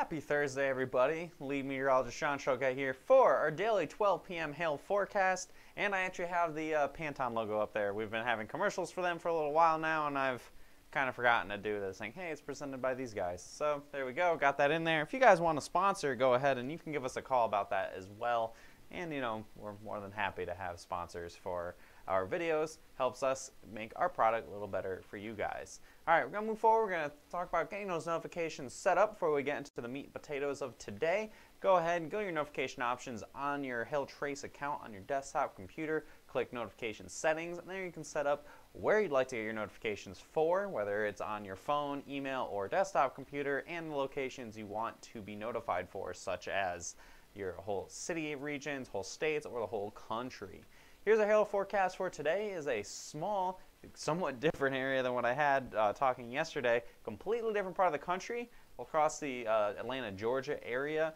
Happy Thursday, everybody. Lead meteorologist Sean Shoka here for our daily 12 p.m. hail forecast. And I actually have the Pantone logo up there. We've been having commercials for them for a little while now, and I've kind of forgotten to do this, saying, hey, it's presented by these guys. So there we go, got that in there. If you guys want to sponsor, go ahead and you can give us a call about that as well. And, you know, we're more than happy to have sponsors for our videos. Helps us make our product a little better for you guys. All right, we're going to move forward. We're going to talk about getting those notifications set up before we get into the meat and potatoes of today. Go ahead and go to your notification options on your Hail Trace account on your desktop computer. Click notification settings, and there you can set up where you'd like to get your notifications for, whether it's on your phone, email, or desktop computer, and the locations you want to be notified for, such as your whole city regions, whole states, or the whole country. Here's our hail forecast for today. Is a small, somewhat different area than what I had talking yesterday. Completely different part of the country, across the Atlanta, Georgia area.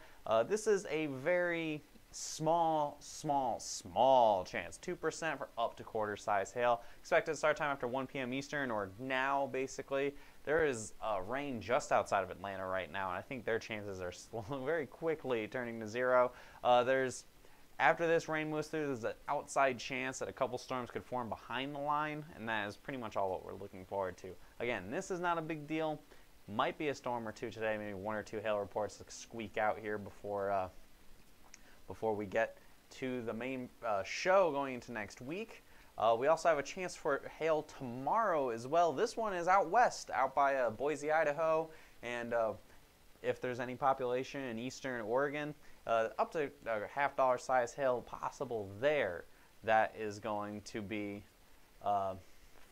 This is a very small chance, 2% for up to quarter size hail. Expected start time after 1 p.m. Eastern, or now basically. There is rain just outside of Atlanta right now, and I think their chances are very quickly turning to zero. After this rain moves through, there's an outside chance that a couple storms could form behind the line, and that is pretty much all what we're looking forward to. Again, this is not a big deal. Might be a storm or two today, maybe one or two hail reports to squeak out here before we get to the main show going into next week. We also have a chance for hail tomorrow as well. This one is out west, out by Boise, Idaho, and if there's any population in eastern Oregon, up to a $half size hail possible there. That is going to be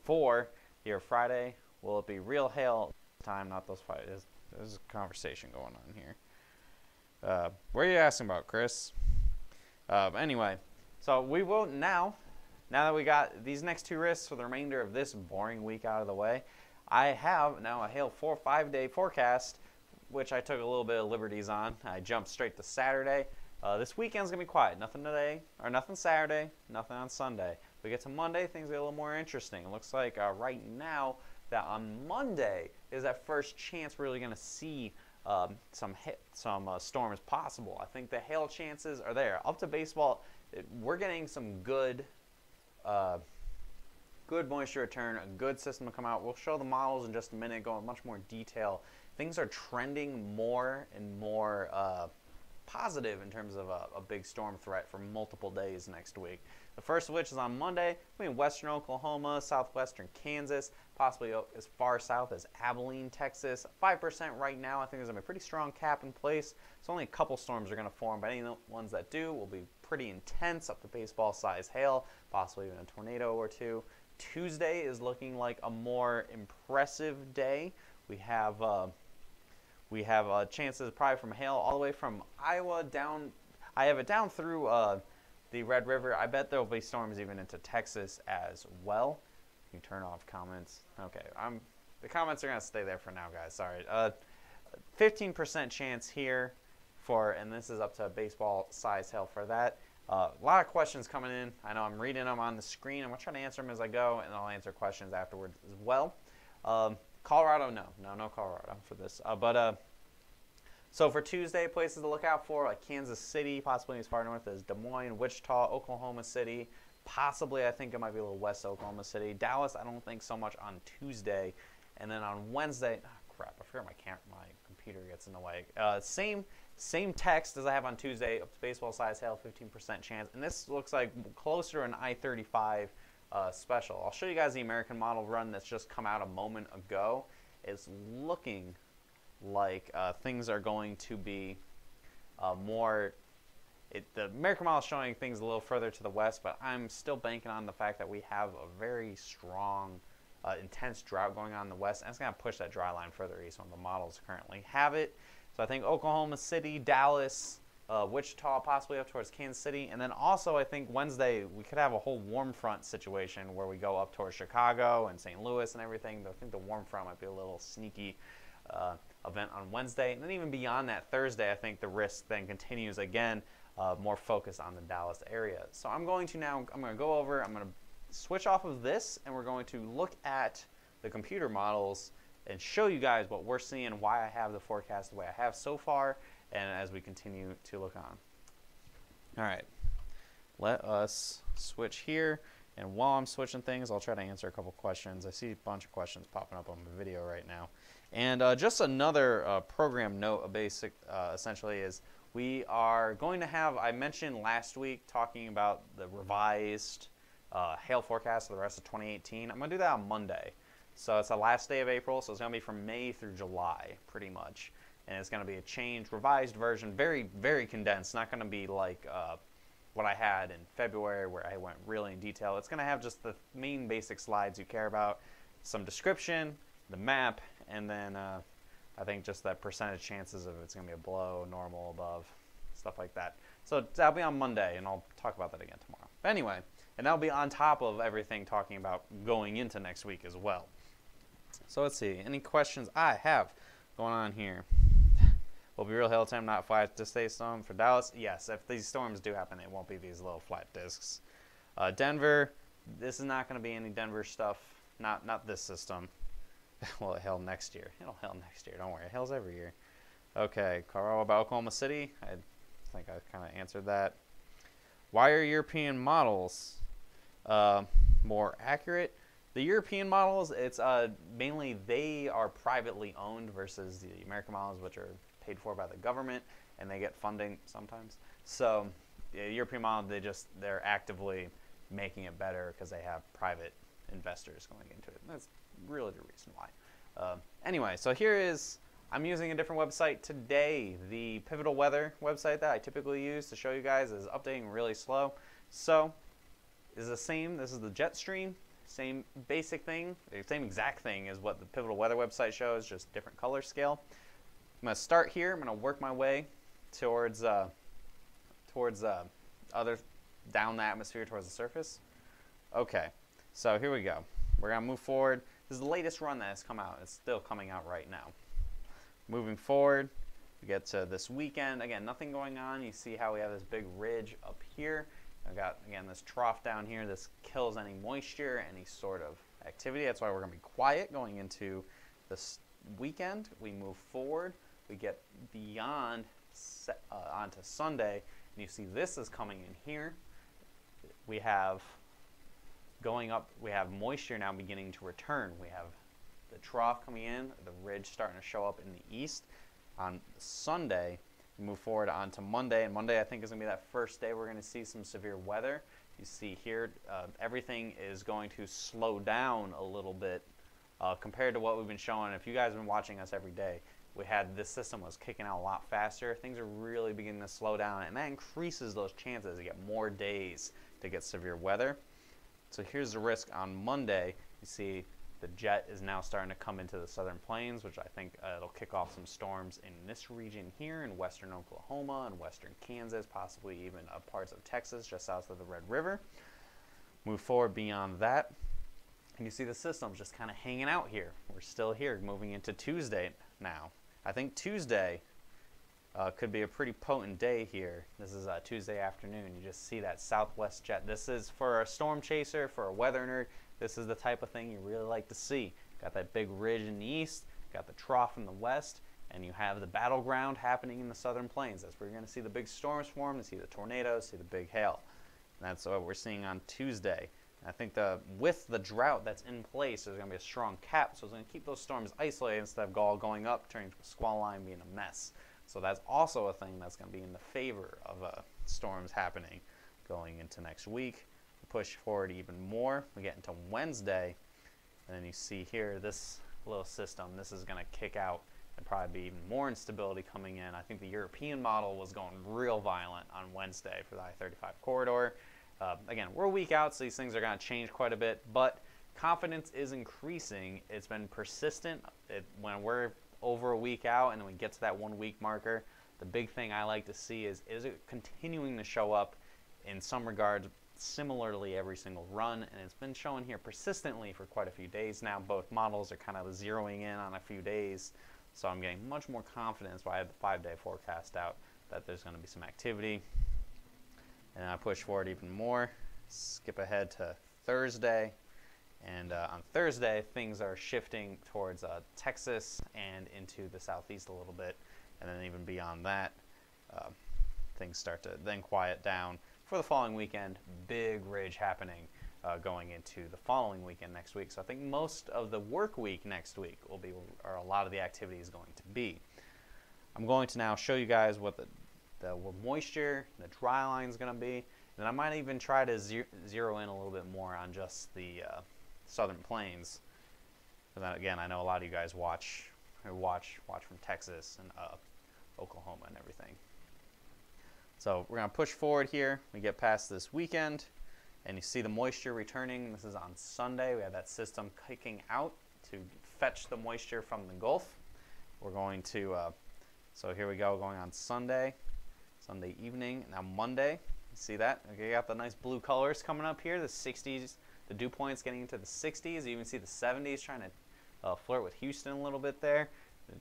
for here Friday. Will it be real hail time? Not those fights. There's a conversation going on here. What are you asking about, Chris? Anyway, so we will now that we got these next two risks for the remainder of this boring week out of the way, I have now a hail 4 or 5 day forecast, which I took a little bit of liberties on. I jumped straight to Saturday. This weekend's gonna be quiet. Nothing today, or nothing Saturday, nothing on Sunday. We get to Monday, things get a little more interesting. It looks like right now that on Monday is that first chance we're really gonna see some storms possible. I think the hail chances are there. Up to baseball, we're getting some good moisture return, a good system to come out. We'll show the models in just a minute, go in much more detail. Things are trending more and more positive in terms of a big storm threat for multiple days next week. The first of which is on Monday between western Oklahoma, southwestern Kansas, possibly as far south as Abilene, Texas. 5% right now. I think there's going to be a pretty strong cap in place. So only a couple storms are going to form, but any of the ones that do will be pretty intense, up to baseball size hail, possibly even a tornado or two. Tuesday is looking like a more impressive day. We have chances probably from hail all the way from Iowa down. I have it down through the Red River. I bet there will be storms even into Texas as well. You turn off comments. Okay, the comments are gonna stay there for now, guys. Sorry. 15% chance here for, and this is up to baseball size hail for that. A lot of questions coming in. I know I'm reading them on the screen. I'm gonna try to answer them as I go, and I'll answer questions afterwards as well. Colorado, no Colorado for this. So for Tuesday, places to look out for, like Kansas City, possibly as far north as Des Moines, Wichita, Oklahoma City, possibly I think it might be a little west of Oklahoma City. Dallas, I don't think so much on Tuesday. And then on Wednesday, crap, I forgot my computer gets in the way. Same text as I have on Tuesday, up to baseball size hail, 15% chance. And this looks like closer to an I-35 special. I'll show you guys the American model run that's just come out a moment ago. It's looking like things are going to be more. The American model is showing things a little further to the west, but I'm still banking on the fact that we have a very strong, intense drought going on in the west, and it's going to push that dry line further east when the models currently have it. So I think Oklahoma City, Dallas, Wichita, possibly up towards Kansas City, and then also I think Wednesday we could have a whole warm front situation where we go up towards Chicago and St. Louis and everything. I think the warm front might be a little sneaky event on Wednesday, and then even beyond that, Thursday, I think the risk then continues again, more focused on the Dallas area. So I'm going to go over, I'm going to switch off of this, and we're going to look at the computer models and show you guys what we're seeing, why I have the forecast the way I have so far, and as we continue to look on. All right, let us switch here. And while I'm switching things, I'll try to answer a couple questions. I see a bunch of questions popping up on the video right now. And just another program note, a basic essentially is we are going to have, I mentioned last week talking about the revised hail forecast for the rest of 2018. I'm going to do that on Monday. So it's the last day of April, so it's going to be from May through July, pretty much. And it's going to be a changed, revised version, very, very condensed. Not going to be like what I had in February where I went really in detail. It's going to have just the main basic slides you care about, some description, the map, and then I think just that percentage chances of it's going to be a below, normal, above, stuff like that. So that'll be on Monday, and I'll talk about that again tomorrow. But anyway, and that'll be on top of everything talking about going into next week as well. So let's see, any questions I have going on here? Will be real hail time, not flat disk storm for Dallas? Yes, if these storms do happen, it won't be these little flat disks. Denver, this is not going to be any Denver stuff, not this system. Well, it hail next year. It'll hail next year, don't worry. It hails every year. Okay, Carl, about Oklahoma City. I think I kind of answered that. Why are European models more accurate? The European models, it's mainly they are privately owned versus the American models, which are paid for by the government, and they get funding sometimes. So the European model, they're actively making it better because they have private investors going into it. That's really the reason why. Anyway, so here is, I'm using a different website today. The Pivotal Weather website that I typically use to show you guys is updating really slow. So is the same, this is the Jetstream, same basic thing, the same exact thing as what the Pivotal Weather website shows, just different color scale. I'm going to start here. I'm going to work my way towards down the atmosphere towards the surface. Okay, so here we go. We're going to move forward. This is the latest run that has come out. It's still coming out right now. Moving forward, we get to this weekend. Again, nothing going on. You see how we have this big ridge up here. I've got, again, this trough down here. This kills any moisture, any sort of activity. That's why we're going to be quiet going into this weekend. We move forward. We get beyond onto Sunday, and you see this is coming in here. We have going up, we have moisture now beginning to return. We have the trough coming in, the ridge starting to show up in the east. On Sunday, we move forward onto Monday, and Monday I think is going to be that first day we're going to see some severe weather. You see here, everything is going to slow down a little bit compared to what we've been showing. If you guys have been watching us every day, we had this system was kicking out a lot faster. Things are really beginning to slow down, and that increases those chances to get more days to get severe weather. So here's the risk on Monday. You see the jet is now starting to come into the southern plains, which I think it'll kick off some storms in this region here in western Oklahoma and western Kansas, possibly even parts of Texas just south of the Red River. Move forward beyond that, and you see the system's just kind of hanging out here. We're still here, moving into Tuesday now. I think Tuesday could be a pretty potent day here. This is Tuesday afternoon. You just see that southwest jet. This is for a storm chaser, for a weather nerd. This is the type of thing you really like to see. Got that big ridge in the east, got the trough in the west, and you have the battleground happening in the southern plains. That's where you're going to see the big storms form, to see the tornadoes, see the big hail. And that's what we're seeing on Tuesday. I think with the drought that's in place, there's going to be a strong cap, so it's going to keep those storms isolated instead of all going up, turning to a squall line, being a mess. So that's also a thing that's going to be in the favor of storms happening going into next week. We push forward even more. We get into Wednesday, and then you see here this little system. This is going to kick out and probably be even more instability coming in. I think the European model was going real violent on Wednesday for the I-35 corridor. Again, we're a week out, so these things are going to change quite a bit, but confidence is increasing. It's been persistent. When we're over a week out and then we get to that 1 week marker, the big thing I like to see is it continuing to show up in some regards similarly every single run, and it's been showing here persistently for quite a few days now. Both models are kind of zeroing in on a few days, so I'm getting much more confidence why I have the 5-day forecast out that there's going to be some activity. And I push forward even more, skip ahead to Thursday, And on Thursday, things are shifting towards Texas and into the southeast a little bit. And then even beyond that, things start to then quiet down for the following weekend. Big ridge happening going into the following weekend next week. So I think most of the work week next week will be, or a lot of the activity is going to be. I'm going to now show you guys what the moisture, the dry line is going to be. And I might even try to zero in a little bit more on just the southern plains. And then again, I know a lot of you guys watch from Texas and Oklahoma and everything. So we're going to push forward here. We get past this weekend, and you see the moisture returning. This is on Sunday. We have that system kicking out to fetch the moisture from the Gulf. We're going to, so here we go, going on Sunday evening. Now Monday, you see that? Okay, you got the nice blue colors coming up here, the 60s, the dew points getting into the 60s. You even see the 70s trying to flirt with Houston a little bit there.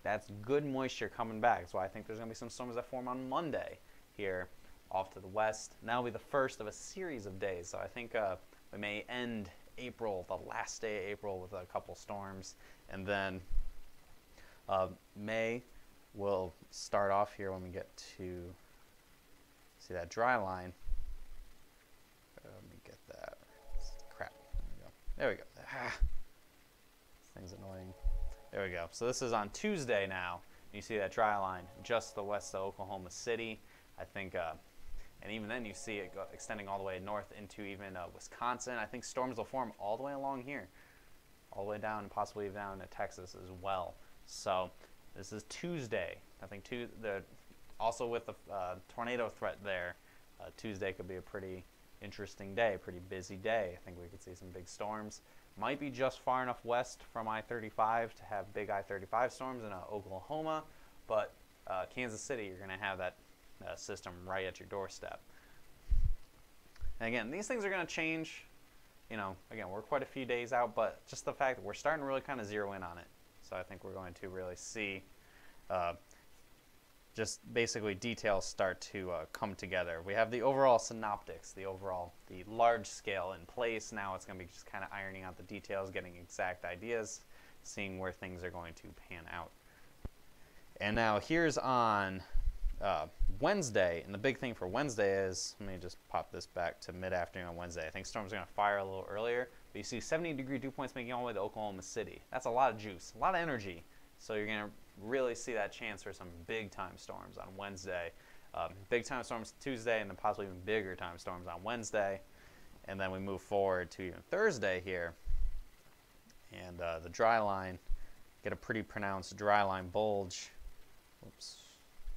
That's good moisture coming back. That's why I think there's going to be some storms that form on Monday here off to the west. And that'll be the first of a series of days. So I think we may end April, the last day of April, with a couple storms. And then May will start off here when we get to, see that dry line. Let me get that. Crap. There we go. Ah, this thing's annoying. There we go. So this is on Tuesday now. You see that dry line just to the west of Oklahoma City. I think, and even then you see it extending all the way north into even Wisconsin. I think storms will form all the way along here, all the way down and possibly even down to Texas as well. So this is Tuesday. I think also with the tornado threat there, Tuesday could be a pretty interesting day, pretty busy day. I think we could see some big storms. Might be just far enough west from I-35 to have big I-35 storms in Oklahoma, but Kansas City, you're going to have that system right at your doorstep. And again, these things are going to change. You know, again, we're quite a few days out, but just the fact that we're starting to really kind of zero in on it. So I think we're going to really see just basically details start to come together. We have the overall synoptics, the large scale in place. Now it's going to be just kind of ironing out the details, getting exact ideas, seeing where things are going to pan out. And now here's on Wednesday, and the big thing for Wednesday is, let me just pop this back to mid-afternoon on Wednesday. I think storms are going to fire a little earlier, but you see 70-degree dew points making all the way to Oklahoma City. That's a lot of juice, a lot of energy. So you're going to really see that chance for some big-time storms on Wednesday. Big-time storms Tuesday, and then possibly even bigger-time storms on Wednesday. And then we move forward to even Thursday here. And the dry line, get a pretty pronounced dry line bulge,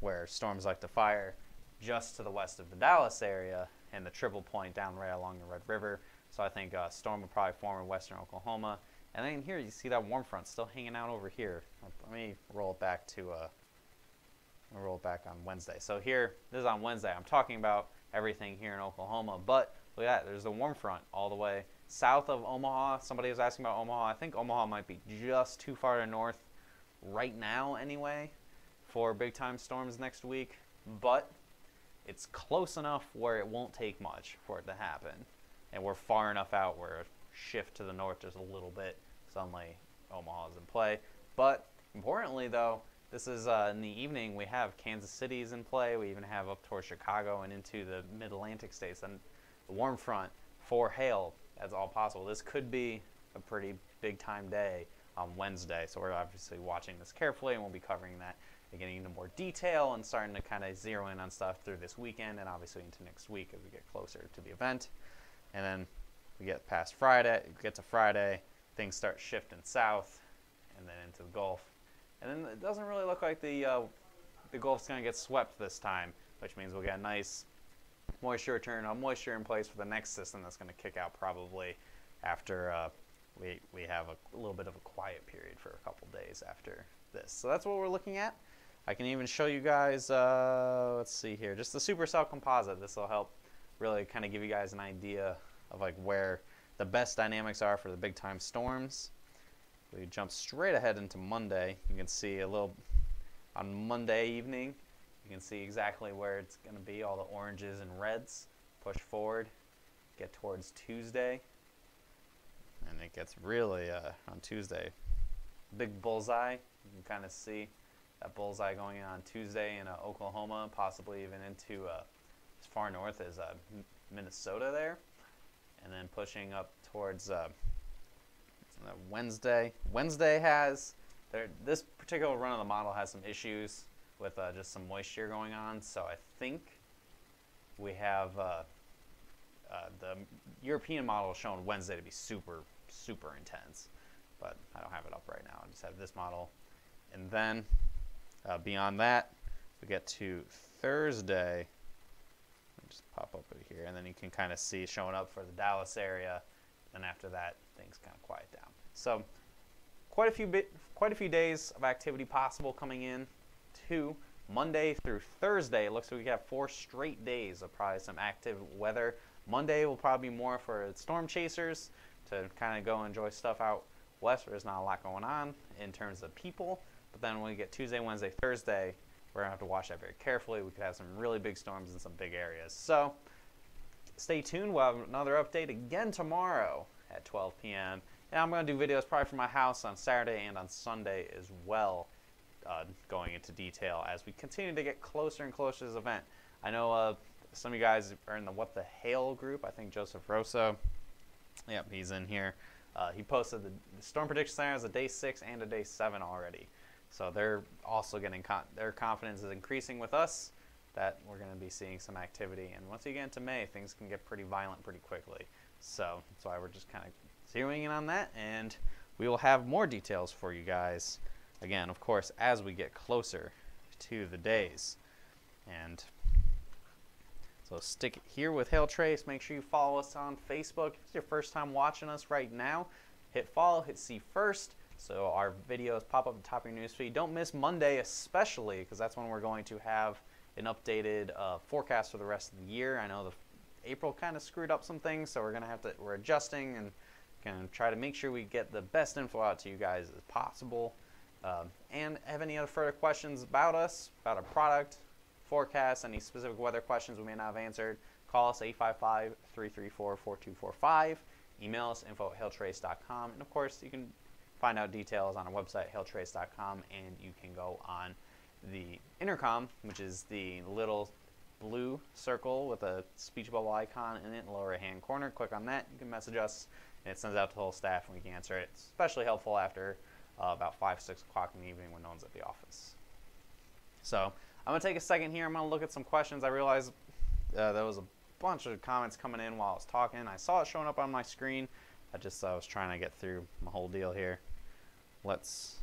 where storms like to fire just to the west of the Dallas area and the triple point down right along the Red River. So I think a storm will probably form in western Oklahoma. And then here you see that warm front still hanging out over here. Let me roll it back to on Wednesday. So here, this is on Wednesday. I'm talking about everything here in Oklahoma, but look at that. There's the warm front all the way south of Omaha. Somebody was asking about Omaha. I think Omaha might be just too far to north right now anyway for big time storms next week, but it's close enough where it won't take much for it to happen. And we're far enough out where a shift to the north just a little bit, suddenly Omaha's in play. But importantly though, this is in the evening, we have Kansas City's in play. We even have up towards Chicago and into the mid-Atlantic states. And the warm front for hail, that's all possible. This could be a pretty big time day on Wednesday. So we're obviously watching this carefully, and we'll be covering that and getting into more detail and starting to kind of zero in on stuff through this weekend and obviously into next week as we get closer to the event. And then we get past Friday, get to Friday, things start shifting south and then into the Gulf. And then it doesn't really look like the Gulf's going to get swept this time, which means we'll get a nice moisture return, moisture in place for the next system that's going to kick out probably after we have a little bit of a quiet period for a couple days after this. So that's what we're looking at. I can even show you guys, let's see here, just the supercell composite. This will help really kind of give you guys an idea of like where the best dynamics are for the big time storms. We jump straight ahead into Monday. You can see a little on Monday evening. You can see exactly where it's going to be, all the oranges and reds. Push forward, get towards Tuesday. And it gets really on Tuesday. Big bullseye. You can kind of see that bullseye going in on Tuesday in Oklahoma, possibly even into as far north as Minnesota there, and then pushing up towards Wednesday. Wednesday has this particular run of the model has some issues with just some moisture going on, so I think we have the European model shown Wednesday to be super intense, but I don't have it up right now. I just have this model, and then beyond that, we get to Thursday. Let me just pop up over here, and then you can kind of see showing up for the Dallas area. And after that, things kind of quiet down. So, quite a few days of activity possible coming in to Monday through Thursday. It looks like we got 4 straight days of probably some active weather. Monday will probably be more for storm chasers to kind of go enjoy stuff out west where there's not a lot going on in terms of people. But then when we get Tuesday, Wednesday, Thursday, we're going to have to watch that very carefully. We could have some really big storms in some big areas. So stay tuned. We'll have another update again tomorrow at 12 p.m. And I'm going to do videos probably from my house on Saturday and on Sunday as well, going into detail as we continue to get closer and closer to this event. I know some of you guys are in the What the Hail group. I think Joseph Rosso, yep, he's in here. He posted the Storm Prediction Center as a day 6 and a day 7 already. So they're also getting, their confidence is increasing with us that we're going to be seeing some activity. And once you get into May, things can get pretty violent pretty quickly. So that's why we're just kind of zeroing in on that. And we will have more details for you guys, again, of course, as we get closer to the days. And so stick here with Hail Trace. Make sure you follow us on Facebook. If it's your first time watching us right now, hit follow, hit see first, so our videos pop up at the top of your newsfeed. Don't miss Monday especially, because that's when we're going to have an updated forecast for the rest of the year. I know April kind of screwed up some things, so we're adjusting and going to try to make sure we get the best info out to you guys as possible. And have any other further questions about us, about our product, forecast, any specific weather questions we may not have answered, call us 855-334-4245. Email us info@hailtrace.com. And of course, you can find out details on our website, hailtrace.com, and you can go on the intercom, which is the little blue circle with a speech bubble icon in it in the lower right-hand corner. Click on that. You can message us, and it sends out to the whole staff, and we can answer it. It's especially helpful after about 5, 6 o'clock in the evening when no one's at the office. So I'm going to take a second here. I'm going to look at some questions. I realized there was a bunch of comments coming in while I was talking. I saw it showing up on my screen. I was trying to get through my whole deal here. Let's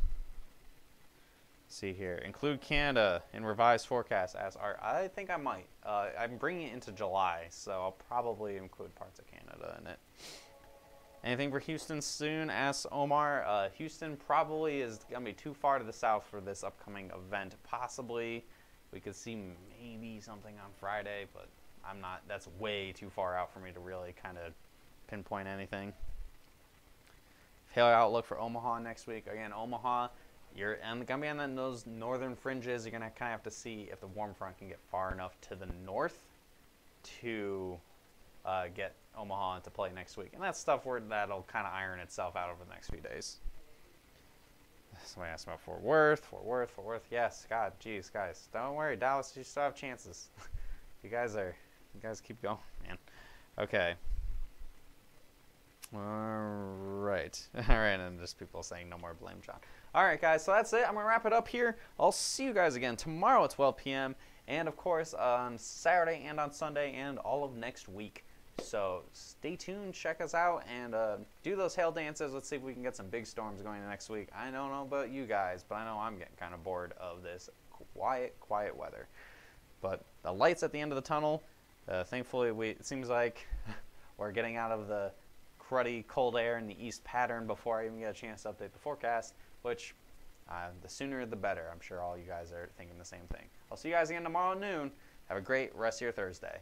see here. Include Canada in revised forecast as Art. I think I might. I'm bringing it into July, so I'll probably include parts of Canada in it. Anything for Houston soon? Asks Omar. Houston probably is going to be too far to the south for this upcoming event. Possibly we could see maybe something on Friday, but I'm not. That's way too far out for me to really kind of pinpoint anything. Hail outlook for Omaha next week. Again, Omaha, you're going to be on those northern fringes. You're going to kind of have to see if the warm front can get far enough to the north to get Omaha into play next week. And that's stuff that'll kind of iron itself out over the next few days. Somebody asked about Fort Worth. Fort Worth. Yes, God, geez, guys. Don't worry, Dallas, you still have chances. You guys keep going, man. Okay. All right, and just people saying no more blame John. All right, guys, so that's it. I'm going to wrap it up here. I'll see you guys again tomorrow at 12 p.m. and, of course, on Saturday and on Sunday and all of next week. So stay tuned, check us out, and do those hail dances. Let's see if we can get some big storms going next week. I don't know about you guys, but I know I'm getting kind of bored of this quiet weather. But the lights at the end of the tunnel, thankfully, it seems like we're getting out of the cruddy cold air in the east pattern before I even get a chance to update the forecast, which the sooner the better. I'm sure all you guys are thinking the same thing. I'll see you guys again tomorrow at noon. Have a great rest of your Thursday.